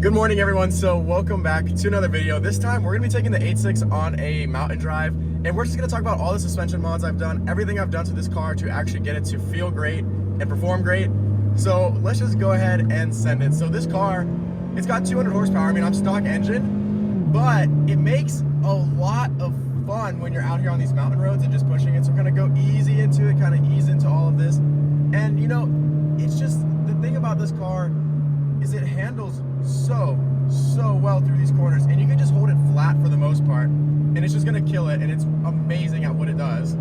Good morning, everyone. So welcome back to another video. This time we're gonna be taking the 86 on a mountain drive, and we're just gonna talk about all the suspension mods I've done, everything I've done to this car to actually get it to feel great and perform great. So let's just go ahead and send it. So this car, it's got 200 horsepower. I mean, I'm stock engine, but it makes a lot of fun when you're out here on these mountain roads and just pushing it. So we're gonna go easy into it, kind of ease into all of this. And you know, it's just, the thing about this car is it handles so well through these corners, and you can just hold it flat for the most part and it's just gonna kill it, and it's amazing at what it does.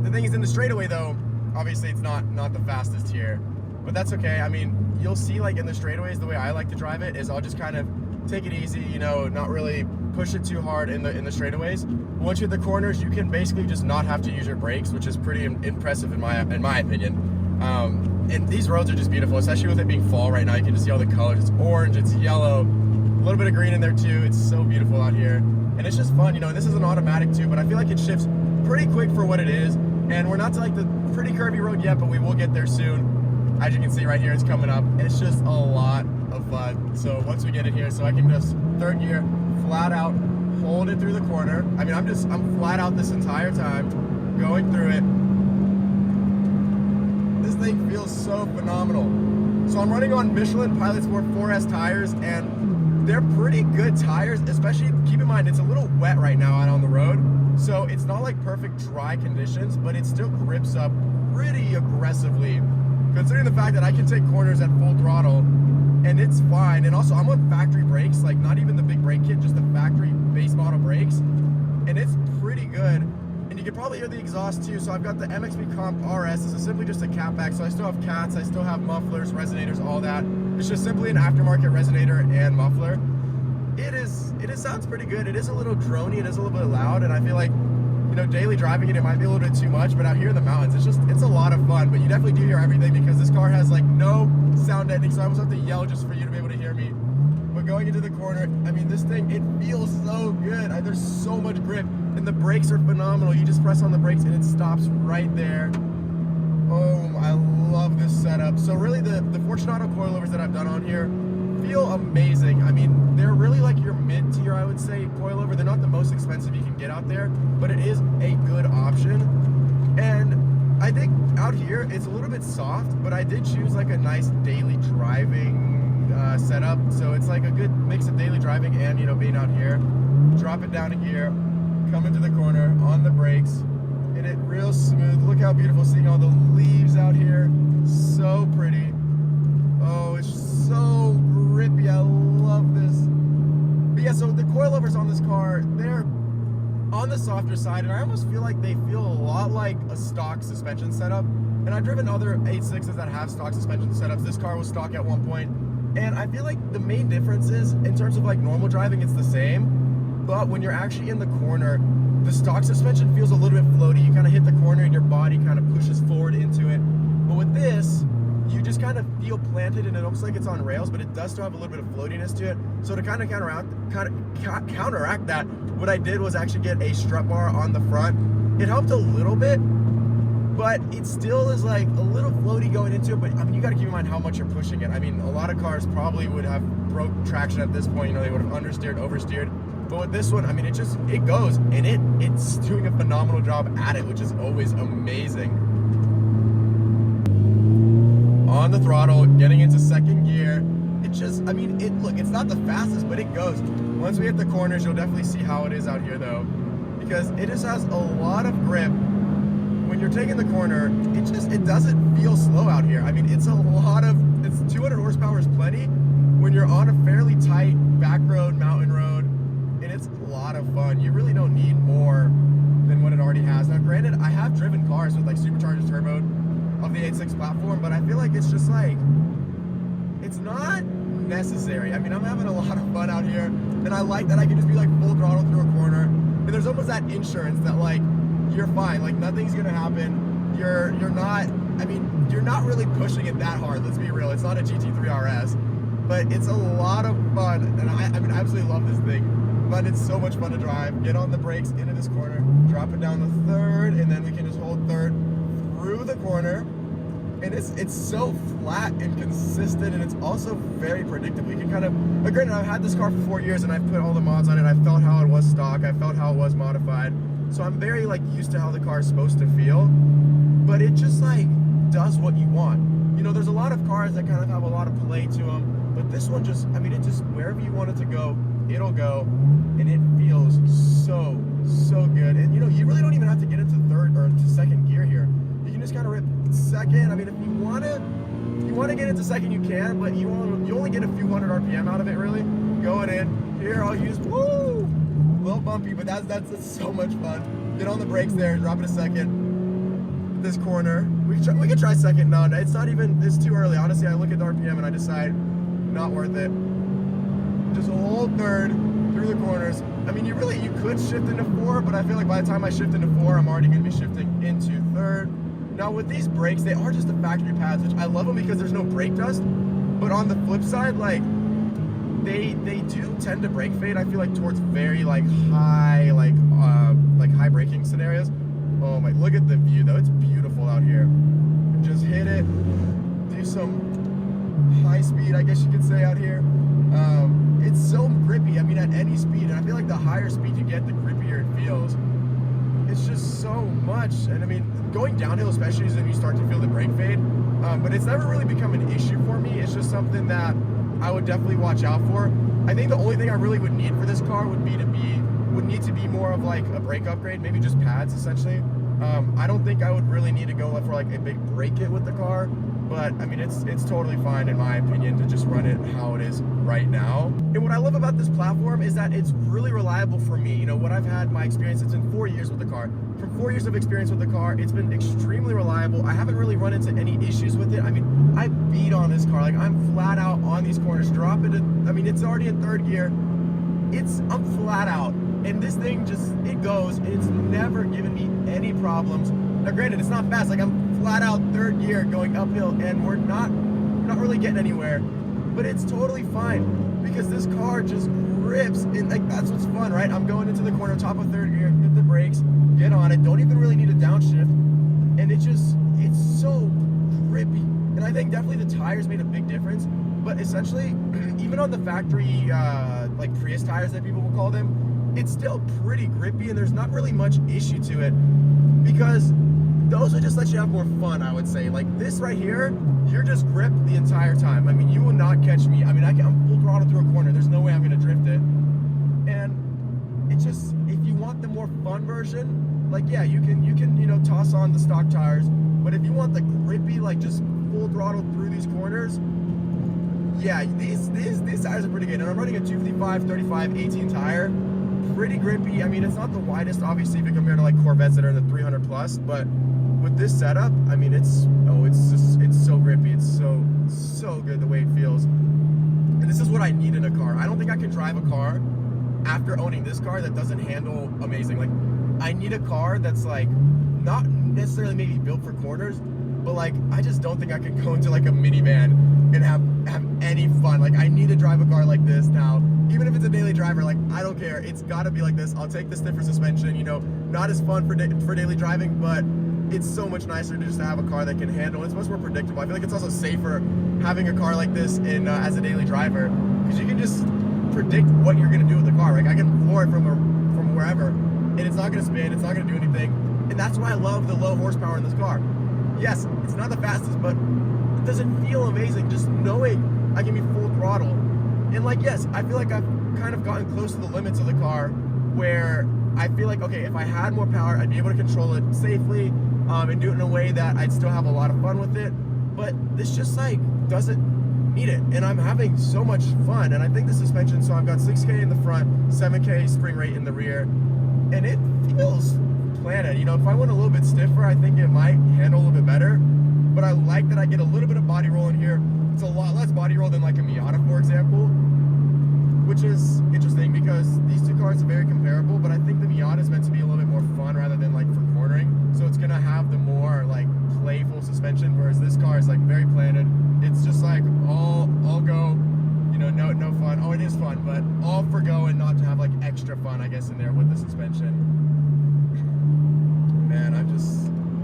The thing is, in the straightaway though, obviously it's not the fastest here, but that's okay. I mean, you'll see, like in the straightaways, the way I like to drive it is I'll just kind of take it easy, you know, not really push it too hard in the straightaways. But once you hit the corners, you can basically just not have to use your brakes, which is pretty impressive in my opinion. And these roads are just beautiful, especially with it being fall right now. You can just see all the colors. It's orange, it's yellow, a little bit of green in there too. It's so beautiful out here, and it's just fun, you know. And this is an automatic too, but I feel like it shifts pretty quick for what it is. And we're not to like the pretty curvy road yet, but we will get there soon. As you can see right here, it's coming up. It's just a lot of fun. So once we get it here, so I can just third gear, flat out, hold it through the corner. I mean, I'm flat out this entire time, going through it. This thing feels so phenomenal. So I'm running on Michelin Pilot Sport 4S tires, and they're pretty good tires, especially, keep in mind, it's a little wet right now out on the road. So it's not like perfect dry conditions, but it still grips up pretty aggressively, considering the fact that I can take corners at full throttle and it's fine. And also I'm on factory brakes, like not even the big brake kit, just the factory base model brakes, and it's pretty good. And you can probably hear the exhaust too. So I've got the MXB Comp RS. This is simply just a catback. So I still have cats, I still have mufflers, resonators, all that. It's just simply an aftermarket resonator and muffler. It sounds pretty good. It is a little droney, it is a little bit loud, and I feel like, you know, daily driving it might be a little bit too much, but out here in the mountains, it's a lot of fun. But you definitely do hear everything because this car has like no sound ending, so I almost have to yell just for you to be able to hear me. But going into the corner, I mean, this thing, it feels so good. There's so much grip, and the brakes are phenomenal. You just press on the brakes and it stops right there. Oh, I love this setup. So really the Fortunato coilovers that I've done on here feel amazing. I mean, they're really like your mid-tier, I would say, coilover. They're not the most expensive you can get out there, but it is a good option. And I think out here it's a little bit soft, but I did choose like a nice daily driving setup. So it's like a good mix of daily driving and, you know, being out here. Drop it down a gear, come into the corner on the brakes, hit it real smooth. Look how beautiful, seeing all the leaves out here. So pretty. Oh, it's so grippy. I love this. But yeah, so the coilovers on this car, they're on the softer side, and I almost feel like they feel a lot like a stock suspension setup. And I've driven other 86s that have stock suspension setups. This car was stock at one point, and I feel like the main difference is, in terms of like normal driving, it's the same, but when you're actually in the corner, the stock suspension feels a little bit floaty. You kind of hit the corner and your body kind of pushes forward into it. But with this, you just kind of feel planted, and it looks like it's on rails, but it does still have a little bit of floatiness to it. So to kind of counteract that, what I did was actually get a strut bar on the front. It helped a little bit, but it still is like a little floaty going into it. But I mean, you got to keep in mind how much you're pushing it. I mean, a lot of cars probably would have broke traction at this point. You know, they would have understeered, oversteered. But with this one, I mean, it goes, and it's doing a phenomenal job at it, which is always amazing. On the throttle, getting into second gear, it just, I mean, look, it's not the fastest, but it goes. Once we hit the corners, you'll definitely see how it is out here though, because it just has a lot of grip. When you're taking the corner, it doesn't feel slow out here. I mean, it's 200 horsepower is plenty when you're on a fairly tight back road, mountain road, and it's a lot of fun. You really don't need more than what it already has. Now granted, I have driven cars with like supercharged turbo of the 86 platform, but I feel like it's just like, it's not necessary. I mean, I'm having a lot of fun out here, and I like that I can just be like full throttle through a corner, and there's almost that insurance that like, you're fine, like nothing's gonna happen. You're not really pushing it that hard, let's be real. It's not a GT3 RS, but it's a lot of fun, and I mean, I absolutely love this thing. But it's so much fun to drive. Get on the brakes into this corner, drop it down the third, and then we can just hold third through the corner, And it's so flat and consistent, and it's also very predictable. You can kind of, granted, I've had this car for 4 years and I've put all the mods on it. I felt how it was stock, I felt how it was modified. So I'm very like used to how the car is supposed to feel, but it just like does what you want. You know, there's a lot of cars that kind of have a lot of play to them, but this one just, I mean, it just, wherever you want it to go, it'll go, and it feels so good. And you know, you really don't even have to get into third or to second gear here. You can just kind of rip second. I mean, if you want to get into second, you can, but you only get a few hundred RPM out of it, really. Going in here, I'll use, woo, a little bumpy, but that's so much fun. Get on the brakes there, drop it a second. This corner, we can try second. No, it's not even, it's too early. Honestly, I look at the RPM and I decide, not worth it. Just hold third through the corners. I mean, you could shift into four, but I feel like by the time I shift into four, I'm already going to be shifting into third. Now with these brakes, they are just the factory pads, which I love them because there's no brake dust. But on the flip side, like they do tend to brake fade. I feel like towards very like high high braking scenarios. Oh my! Look at the view though; it's beautiful out here. Just hit it, do some high speed, I guess you could say, out here. It's so grippy. I mean, at any speed, and I feel like the higher speed you get, the grippier it feels. It's just so much, and I mean, going downhill especially is when you start to feel the brake fade, but it's never really become an issue for me. It's just something that I would definitely watch out for. I think the only thing I really would need for this car would need to be more of like a brake upgrade, maybe just pads essentially. I don't think I would really need to go for like a big brake kit with the car, but I mean, it's totally fine in my opinion to just run it how it is right now. And what I love about this platform is that it's really reliable for me. You know, what I've had, my experience, it's been 4 years with the car. From 4 years of experience with the car, it's been extremely reliable. I haven't really run into any issues with it. I mean, I beat on this car. Like, I'm flat out on these corners, drop it. I mean, it's already in third gear. I'm flat out. And this thing just, it goes, and it's never given me any problems. Now granted, it's not fast, like I'm flat out third gear going uphill, and we're not really getting anywhere, but it's totally fine, because this car just grips, and like, that's what's fun, right? I'm going into the corner, top of third gear, hit the brakes, get on it, don't even really need a downshift, and it's so grippy. And I think definitely the tires made a big difference, but essentially, even on the factory, like Prius tires that people will call them, it's still pretty grippy, and there's not really much issue to it, because those would just let you have more fun, I would say. Like this right here, you're just gripped the entire time. I mean, you will not catch me. I mean, I'm full throttle through a corner. There's no way I'm gonna drift it. And it just, if you want the more fun version, like yeah, you can toss on the stock tires. But if you want the grippy, like just full throttle through these corners, yeah, these tires are pretty good. And I'm running a 255, 35, 18 tire. Pretty grippy. I mean, it's not the widest, obviously, if you compare to like Corvettes that are in the 300 plus, but with this setup, I mean, it's so grippy. It's so good the way it feels. And this is what I need in a car. I don't think I can drive a car after owning this car that doesn't handle amazing. Like, I need a car that's like not necessarily maybe built for corners, but like I just don't think I can go into like a minivan and have any fun. Like, I need to drive a car like this now. Even if it's a daily driver, like, I don't care. It's got to be like this. I'll take the stiffer suspension, you know, not as fun for daily driving, but it's so much nicer to just have a car that can handle. It's much more predictable. I feel like it's also safer having a car like this in as a daily driver, because you can just predict what you're going to do with the car. Like, I can floor it from wherever, and it's not going to spin. It's not going to do anything. And that's why I love the low horsepower in this car. Yes, it's not the fastest, but it doesn't feel amazing just knowing I can be full throttle. And like, yes, I feel like I've kind of gotten close to the limits of the car, where I feel like, okay, if I had more power, I'd be able to control it safely, and do it in a way that I'd still have a lot of fun with it. But this just like doesn't need it, and I'm having so much fun. And I think the suspension, so I've got 6K in the front, 7K spring rate in the rear, and it feels planted. You know, if I went a little bit stiffer, I think it might handle a little bit better. But I like that I get a little bit of body roll in here. It's a lot less body roll than like a Miata, for example, which is interesting because these two cars are very comparable, but I think the Miata is meant to be a little bit more fun rather than like for cornering. So it's gonna have the more like playful suspension, whereas this car is like very planted. It's just like all go, you know, no fun. Oh, it is fun, but all for go and not to have like extra fun, I guess, in there with the suspension. Man,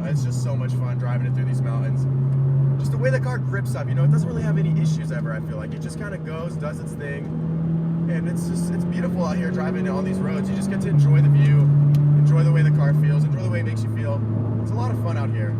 it's just so much fun driving it through these mountains. just the way the car grips up, you know, it doesn't really have any issues ever, I feel like. It just kind of goes, does its thing, and it's beautiful out here driving on these roads. You just get to enjoy the view, enjoy the way the car feels, enjoy the way it makes you feel. It's a lot of fun out here.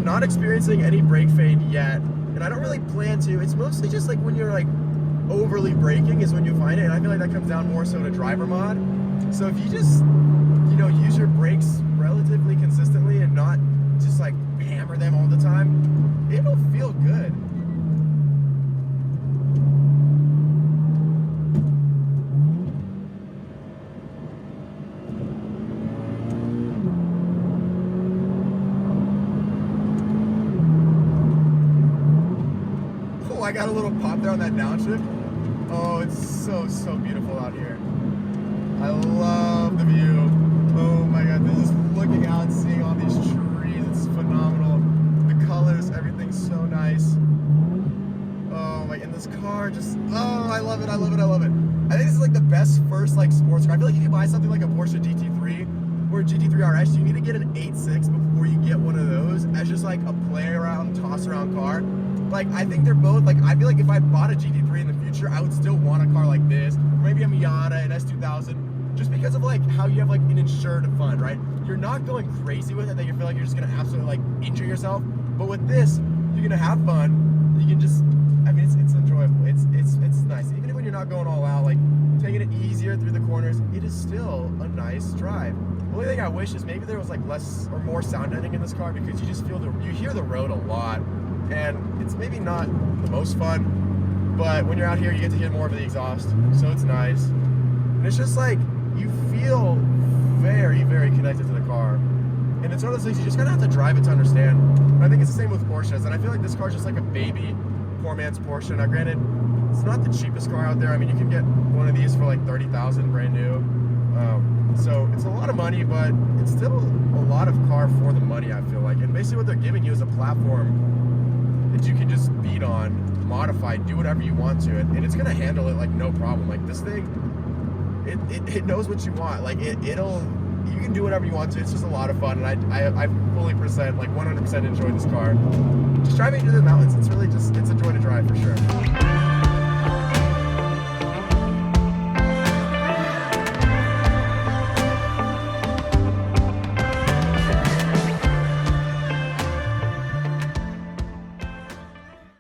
Not experiencing any brake fade yet, and I don't really plan to. It's mostly just like when you're like overly braking is when you find it, and I feel like that comes down more so to driver mod. So if you just, you know, use your brakes relatively consistently and not just like hammer them all the time, it'll feel good. I got a little pop there on that downshift. Oh, it's so beautiful out here. I love the view. Oh my god, this is looking out, seeing all these trees. It's phenomenal. The colors, everything's so nice. Oh my, and this car just, oh, I love it, I love it, I love it. I think this is like the best first like sports car. I feel like if you buy something like a Porsche GT3 or a GT3 RS, you need to get an 8.6 before you get one of those as just like a play around, toss around car. Like, I think they're both, like, I feel like if I bought a GT3 in the future, I would still want a car like this, or maybe a Miata, an S2000, just because of, like, how you have, like, an insured fund, right? You're not going crazy with it, that you feel like you're just gonna absolutely, like, injure yourself, but with this, you're gonna have fun, you can just, I mean, it's enjoyable, it's nice. Even when you're not going all out, like, taking it easier through the corners, it is still a nice drive. The only thing I wish is maybe there was, like, less or more sound deadening in this car, because you just feel you hear the road a lot. And it's maybe not the most fun, but when you're out here, you get to hear more of the exhaust, so it's nice. And it's just like, you feel very, very connected to the car. And it's one of those things, you just kind of have to drive it to understand. And I think it's the same with Porsches, and I feel like this car's just like a baby, poor man's Porsche. Now granted, it's not the cheapest car out there. I mean, you can get one of these for like $30,000 brand new. So it's a lot of money, but it's still a lot of car for the money, I feel like. And basically what they're giving you is a platform that you can just beat on, modify, do whatever you want to it, and it's gonna handle it like no problem. Like this thing, it knows what you want. Like you can do whatever you want to. It's just a lot of fun, and I fully like 100% enjoy this car. Just driving through the mountains, it's really just